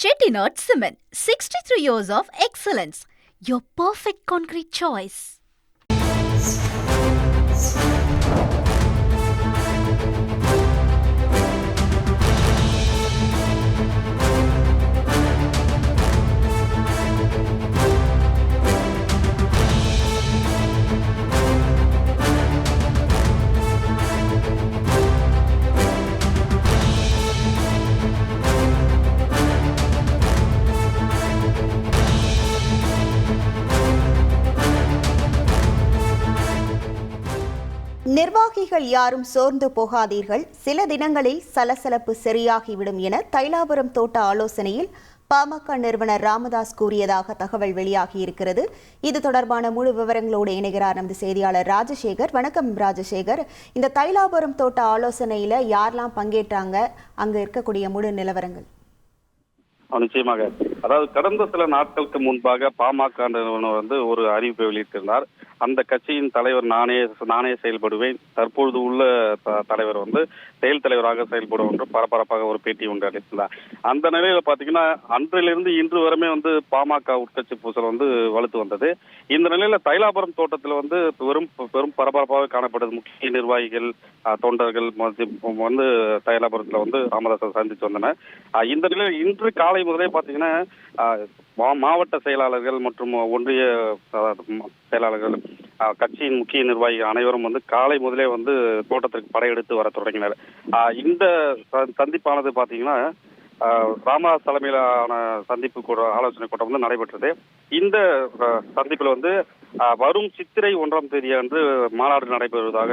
Chettinad Cement, 63 years of excellence. Your perfect concrete choice. நிர்வாகிகள் யாரும் சோர்ந்து போகாதீர்கள், சில தினங்களில் சலசலப்பு சரியாகிவிடும் என தைலாபுரம் தோட்ட ஆலோசனையில் பாமக நிறுவனர் ராமதாஸ் கூறியதாக தகவல் வெளியாகியிருக்கிறது. இது தொடர்பான முழு விவரங்களோடு இணைகிறார் நமது செய்தியாளர் ராஜசேகர். வணக்கம் ராஜசேகர். இந்த தைலாபுரம் தோட்ட ஆலோசனையில யாரெல்லாம் பங்கேற்றாங்க, அங்க இருக்கக்கூடிய முழு நிலவரங்கள்? நிச்சயமாக, அதாவது கடந்த சில நாட்களுக்கு முன்பாக பாமக நிறுவனர் ஒரு அறிவிப்பை வெளியிட்டிருந்தார். அந்த கட்சியின் தலைவர் நானே செயல்படுவேன், தற்பொழுது உள்ள தலைவர் செயல் தலைவராக செயல்படும் என்று பரபரப்பாக ஒரு பேட்டி ஒன்று அளித்தார். அந்த நிலையில பாத்தீங்கன்னா அன்றிலிருந்து இன்று வரைமே பாமக உட்கட்சி பூசல் வலுத்து வந்தது. இந்த நிலையில தைலாபுரம் தோட்டத்தில் பெரும் பரபரப்பாக காணப்படுது. முக்கிய நிர்வாகிகள், தொண்டர்கள் தைலாபுரத்துல ராமதாஸை சந்தித்து வந்தனர். இந்த நிலையில் இன்று காலை முதலே பாத்தீங்கன்னா மாவட்ட செயலாளர்கள் மற்றும் ஒன்றிய செயலாளர்கள், கட்சியின் முக்கிய நிர்வாகிகள் அனைவரும் காலை முதலே தோட்டத்திற்கு படையெடுத்து வர தொடங்கினர். இந்த சந்திப்பானது பாத்தீங்கன்னா ராமதாஸ் தலைமையிலான ஆலோசனை கூட்டம் நடைபெற்றது. இந்த சந்திப்பில் வரும் சித்திரை 1ஆம் தேதி அன்று மாநாடு நடைபெறுவதாக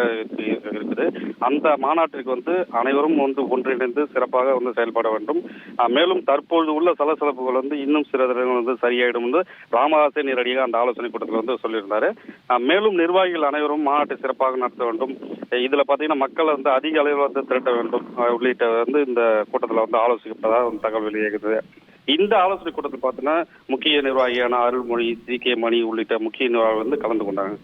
இருக்குது. அந்த மாநாட்டிற்கு அனைவரும் ஒன்றிணைந்து சிறப்பாக செயல்பட வேண்டும். மேலும் தற்பொழுது உள்ள சலசலப்புகள் இன்னும் சில தினங்கள் சரியாயிடும் என்று ராமதாஸே நேரடியாக அந்த ஆலோசனை கூட்டத்தில் சொல்லியிருந்தாரு. மேலும் நிர்வாகிகள் அனைவரும் மாநாட்டை சிறப்பாக நடத்த வேண்டும். இதுல பாத்தீங்கன்னா மக்கள் அதிக அளவில் திரட்ட வேண்டும் உள்ளிட்ட இந்த கூட்டத்தில் ஆலோசிக்கப்பட்டதாக தகவல் வெளியாகிறது. இந்த ஆலோசனை கூட்டத்தில் பார்த்தீங்கன்னா முக்கிய நிர்வாகியான அருள்மொழி, CK மணி உள்ளிட்ட முக்கிய நிர்வாகிகள் கலந்து கொண்டாங்க.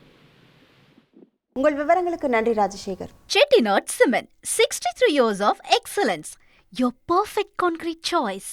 உங்கள் விவரங்களுக்கு நன்றி Rajasekar. Chettinad Cement, 63 years of excellence. Your perfect concrete choice.